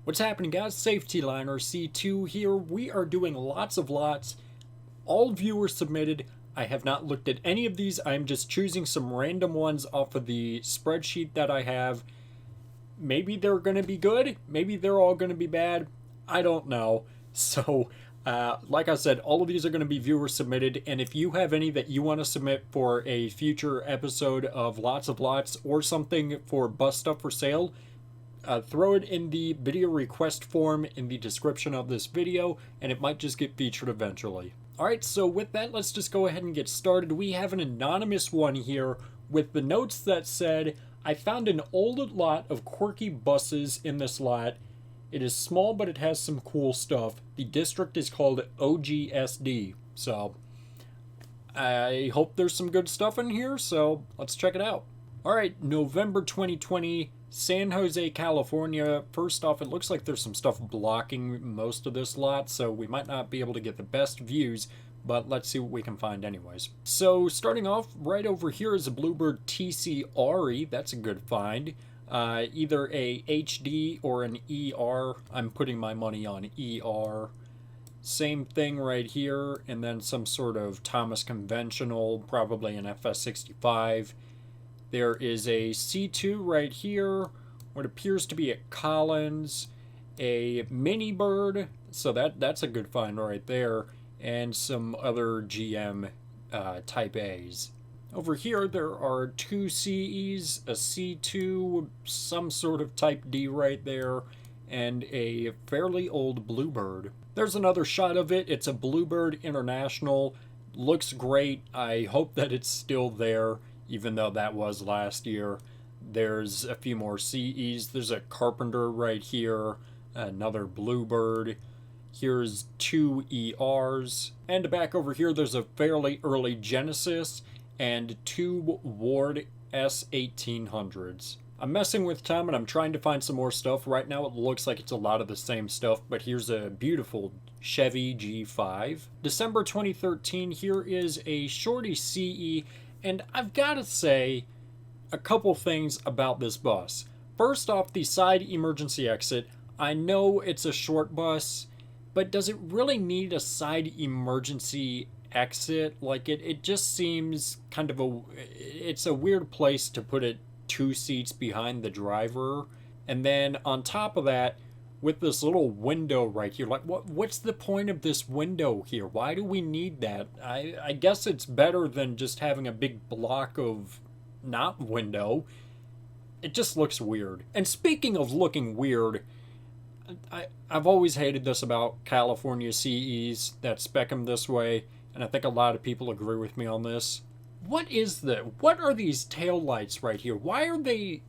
What's happening, guys? Safety Liner C2 here. We are doing lots of lots, all viewer submitted. I have not looked at any of these. I'm just choosing some random ones off of the spreadsheet that I have. Maybe they're going to be good. Maybe they're all going to be bad. I don't know. So, like I said, all of these are going to be viewer submitted. And if you have any that you want to submit for a future episode of Lots of Lots or something for Bust Stuff for Sale, throw it in the video request form in the description of this video, and it might just get featured eventually. Alright, so with that, let's just go ahead and get started. We have an anonymous one here with the notes that said, I found an old lot of quirky buses in this lot. It is small, but it has some cool stuff. The district is called OGSD. So, I hope there's some good stuff in here, so let's check it out. Alright, November 2020, San Jose, California. First off, it looks like there's some stuff blocking most of this lot, so we might not be able to get the best views, but let's see what we can find anyways. So, starting off, right over here is a Bluebird TC Ari. That's a good find. Either a HD or an ER. I'm putting my money on ER. Same thing right here, and then some sort of Thomas Conventional, probably an FS65. There is a C2 right here, what appears to be a Collins, a Mini Bird, so that's a good find right there, and some other GM Type A's. Over here there are two CEs, a C2, some sort of Type D right there, and a fairly old Bluebird. There's another shot of it. It's a Bluebird International. Looks great. I hope that it's still there, even though that was last year. There's a few more CEs. There's a Carpenter right here, another Bluebird. Here's two ERs. And back over here, there's a fairly early Genesis and two Ward S1800s. I'm messing with time and I'm trying to find some more stuff. Right now it looks like it's a lot of the same stuff, but here's a beautiful Chevy G5. December 2013, here is a Shorty CE. And I've got to say a couple things about this bus. First off, the side emergency exit. I know it's a short bus, but does it really need a side emergency exit? Like, it just seems kind of it's a weird place to put it 2 seats behind the driver. And then on top of that, with this little window right here, like what's the point of this window here? Why do we need that? I guess it's better than just having a big block of not window. It just looks weird. And speaking of looking weird, I've always hated this about California CEs that spec them this way, and I think a lot of people agree with me on this. What is that? What are these tail lights right here? Why are they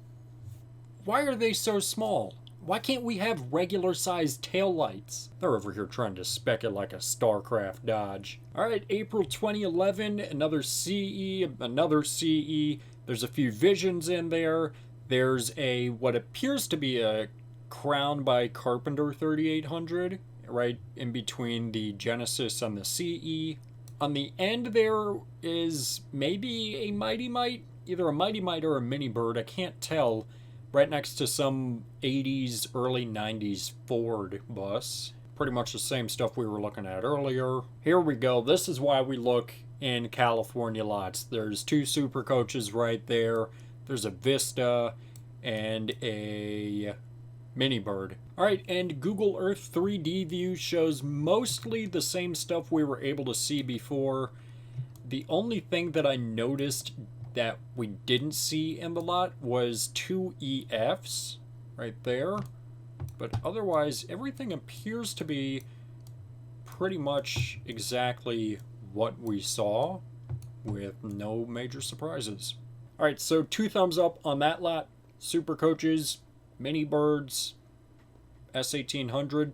so small? Why can't we have regular sized tail lights? They're over here trying to spec it like a StarCraft Dodge. Alright, April 2011, another CE, another CE. There's a few Visions in there. There's a, what appears to be a Crown by Carpenter 3800, right in between the Genesis and the CE. On the end there is maybe a Mighty Mite, either a Mighty Mite or a Mini Bird, I can't tell. Right next to some 80s, early 90s Ford bus. Pretty much the same stuff we were looking at earlier. Here we go. This is why we look in California lots. There's two Super Coaches right there. There's a Vista and a Mini Bird. Alright, and Google Earth 3D view shows mostly the same stuff we were able to see before. The only thing that I noticed that we didn't see in the lot was two EFs right there, but otherwise everything appears to be pretty much exactly what we saw, with no major surprises. Alright, so 2 thumbs up on that lot. Super Coaches, Mini Birds, S1800,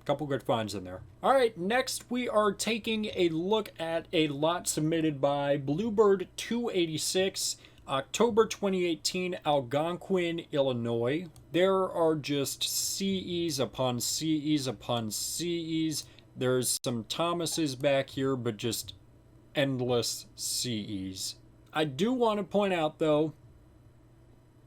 couple good finds in there. Alright, next we are taking a look at a lot submitted by Bluebird 286, October 2018, Algonquin, Illinois. There are just CEs upon CEs upon CEs. There's some Thomases back here, but just endless CEs. I do want to point out, though,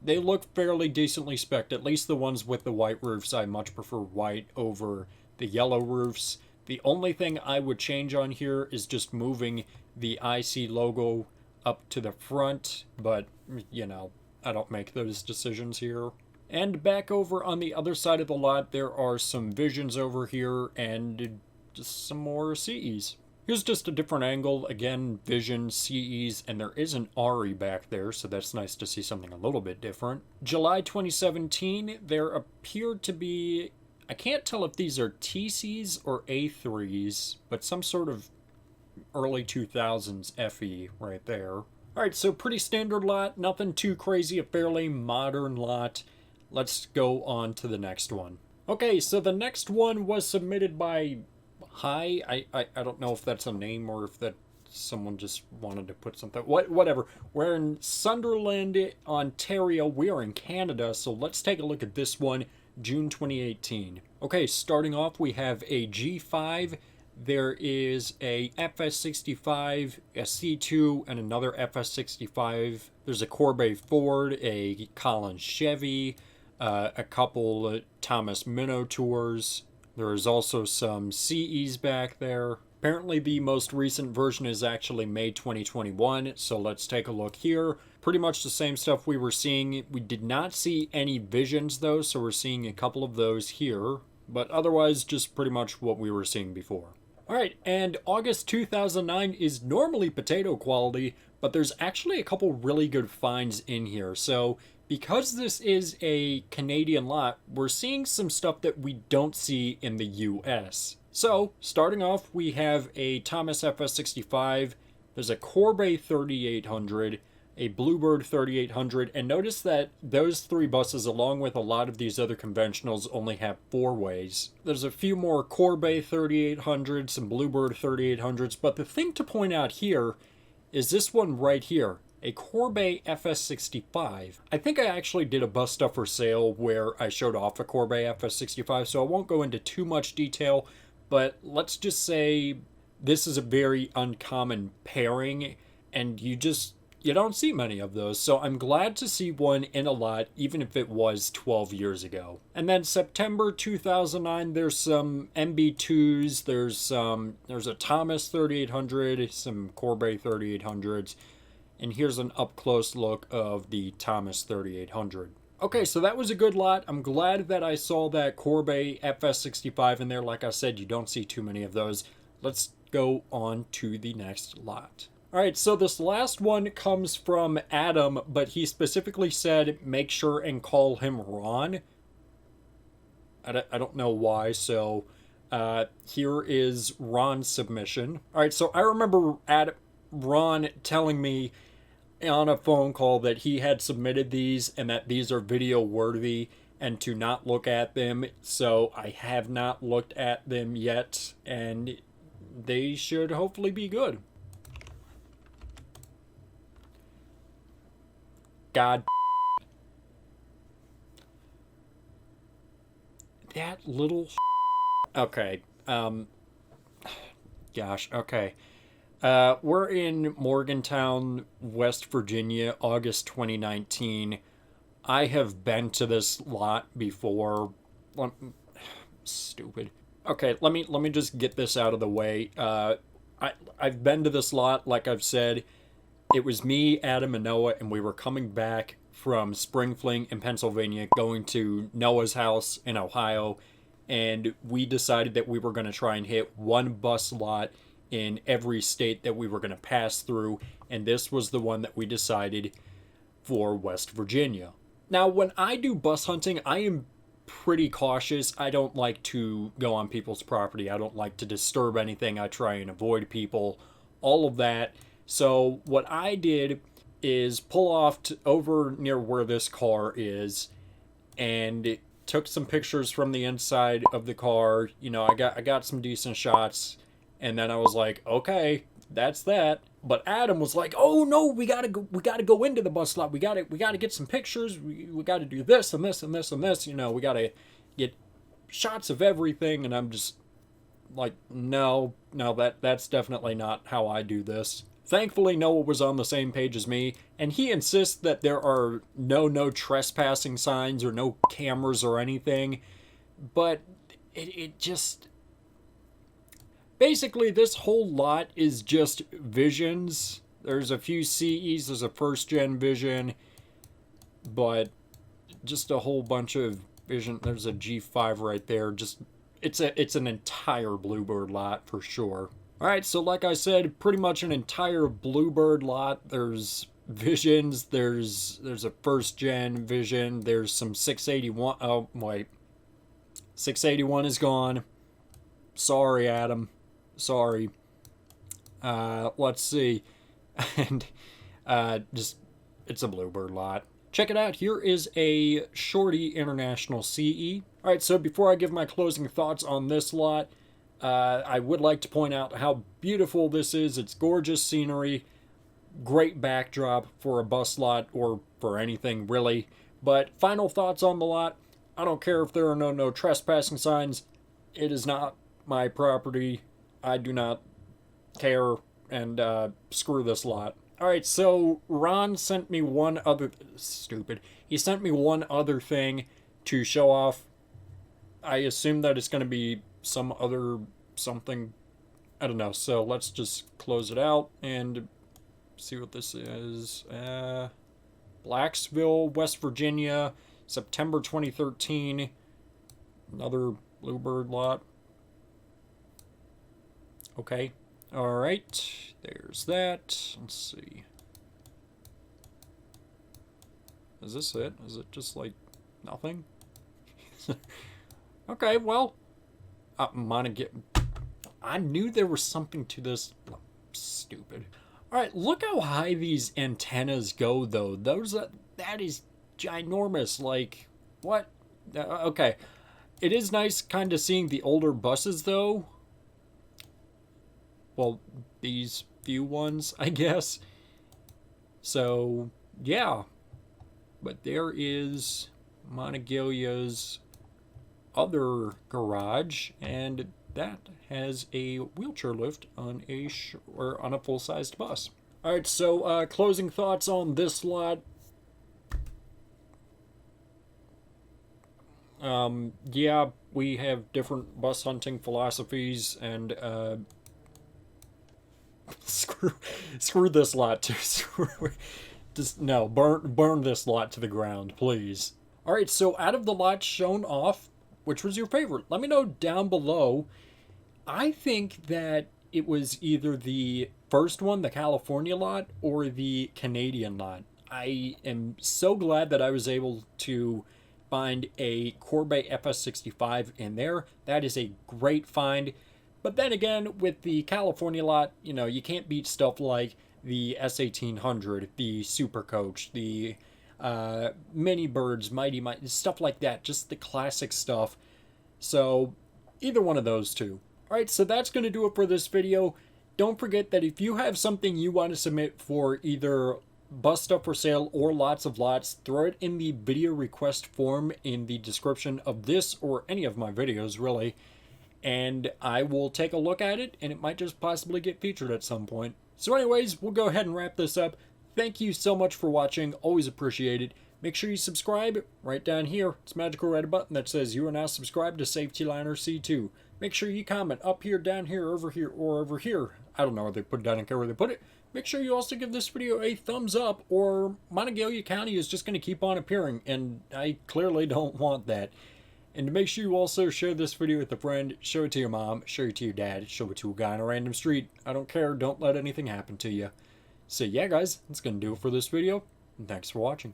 they look fairly decently spec'd, at least the ones with the white roofs. I much prefer white over the yellow roofs. The only thing I would change on here is just moving the IC logo up to the front, but, you know, I don't make those decisions here. And back over on the other side of the lot, there are some Visions over here and just some more CEs. Here's just a different angle. Again, Vision, CEs, and there is an RE back there, so that's nice to see something a little bit different. July 2017, there appeared to be, I can't tell if these are TCs or A3s, but some sort of early 2000s FE right there. Alright, so pretty standard lot, nothing too crazy, a fairly modern lot. Let's go on to the next one. Okay, so the next one was submitted by Hi. I don't know if that's a name or if that someone just wanted to put something. Whatever. We're in Sunderland, Ontario. We're in Canada, so let's take a look at this one, June 2018. Okay, starting off, we have a G5. There is a FS65, a C2, and another FS65. There's a Corbeil Ford, a Collins Chevy, a couple Thomas Minotaurs. There is also some CEs back there. Apparently the most recent version is actually May 2021, so let's take a look here. Pretty much the same stuff we were seeing. We did not see any Visions though, so we're seeing a couple of those here, but otherwise just pretty much what we were seeing before. Alright, and August 2009 is normally potato quality, but there's actually a couple really good finds in here. So because this is a Canadian lot, we're seeing some stuff that we don't see in the US. So, starting off, we have a Thomas FS65, there's a Corbeil 3800, a Bluebird 3800, and notice that those three buses, along with a lot of these other conventionals, only have four ways. There's a few more Corbeil 3800s, some Bluebird 3800s, but the thing to point out here is this one right here, a Corbeil FS65. I think I actually did a bus stuff for sale where I showed off a Corbeil FS65, so I won't go into too much detail, but let's just say this is a very uncommon pairing, and you don't see many of those, so I'm glad to see one in a lot, even if it was 12 years ago. And then September 2009, there's some MB2s, there's a Thomas 3800, some Corbeil 3800s, and here's an up-close look of the Thomas 3800. Okay, so that was a good lot. I'm glad that I saw that Corbeil FS65 in there. Like I said, you don't see too many of those. Let's go on to the next lot. Alright, so this last one comes from Adam, but he specifically said make sure and call him Ron. I don't know why, so here is Ron's submission. Alright, so I remember Ron telling me on a phone call that he had submitted these and that these are video worthy and to not look at them, so I have not looked at them yet, and they should hopefully be good. God, that little okay, gosh, okay. We're in Morgantown, West Virginia, August 2019. I have been to this lot before. Stupid. Okay, let me just get this out of the way. I've been to this lot, like I've said. It was me, Adam, and Noah, and we were coming back from Spring Fling in Pennsylvania, going to Noah's house in Ohio, and we decided that we were going to try and hit one bus lot in every state that we were going to pass through, and this was the one that we decided for West Virginia. Now, when I do bus hunting, I am pretty cautious. I don't like to go on people's property. I don't like to disturb anything. I try and avoid people, all of that. So what I did is pull off over near where this car is and took some pictures from the inside of the car. You know, I got some decent shots, and then I was like, okay, that's that. But Adam was like, oh no, we gotta go into the bus lot. We gotta get some pictures. We gotta do this and this and this and this. You know, we gotta get shots of everything. And I'm just, like, no, that's definitely not how I do this. Thankfully, Noah was on the same page as me, and he insists that there are no trespassing signs or no cameras or anything. But it just... Basically, this whole lot is just visions. There's a few CEs, there's a first-gen vision, but just a whole bunch of vision. There's a G5 right there. Just it's an entire Bluebird lot for sure. All right, so like I said, pretty much an entire Bluebird lot. There's visions. There's a first-gen vision. There's some 681. Oh wait, 681 is gone. Sorry, Adam. Sorry. Let's see. And just it's a Bluebird lot. Check it out. Here is a Shorty International CE. All right, so before I give my closing thoughts on this lot, I would like to point out how beautiful this is. It's gorgeous scenery, great backdrop for a bus lot or for anything really. But final thoughts on the lot. I don't care if there are no trespassing signs. It is not my property. I do not care, and screw this lot. Alright, so Ron sent me one other... Stupid. He sent me one other thing to show off. I assume that it's going to be some other something. I don't know. So let's just close it out and see what this is. Blacksville, West Virginia, September 2013. Another Bluebird lot. Okay. Alright, there's that. Let's see. Is this it? Is it just like nothing? Okay, well, Monongalia. I knew there was something to this. Oh, stupid. Alright, look how high these antennas go, though. That is ginormous. Like, what? Okay. It is nice kind of seeing the older buses, though. Well, these few ones, I guess. So, yeah. But there is Monongalia's other garage, and that has a wheelchair lift on a full-sized bus. All right, so closing thoughts on this lot. Yeah, we have different bus hunting philosophies, and screw this lot too. Just no, burn this lot to the ground, please. All right, so out of the lots shown off, which was your favorite? Let me know down below. I think that it was either the first one, the California lot, or the Canadian lot. I am so glad that I was able to find a Corvette FS65 in there. That is a great find. But then again, with the California lot, you know, you can't beat stuff like the S1800, the Super Coach, the Mini Birds, Mighty, stuff like that. Just the classic stuff. So, either one of those two. Alright, so that's going to do it for this video. Don't forget that if you have something you want to submit for either bus stuff for sale or lots of lots, throw it in the video request form in the description of this or any of my videos, really. And I will take a look at it, and it might just possibly get featured at some point. So anyways, we'll go ahead and wrap this up. Thank you so much for watching. Always appreciate it. Make sure you subscribe right down here. It's a magical red button that says you are now subscribed to Safety Liner C2. Make sure you comment up here, down here, over here, or over here. I don't know where they put it. I don't care where they put it. Make sure you also give this video a thumbs up, or Monongalia County is just going to keep on appearing, and I clearly don't want that. And to make sure you also share this video with a friend, show it to your mom, show it to your dad, show it to a guy on a random street. I don't care, don't let anything happen to you. So yeah guys, that's going to do it for this video, and thanks for watching.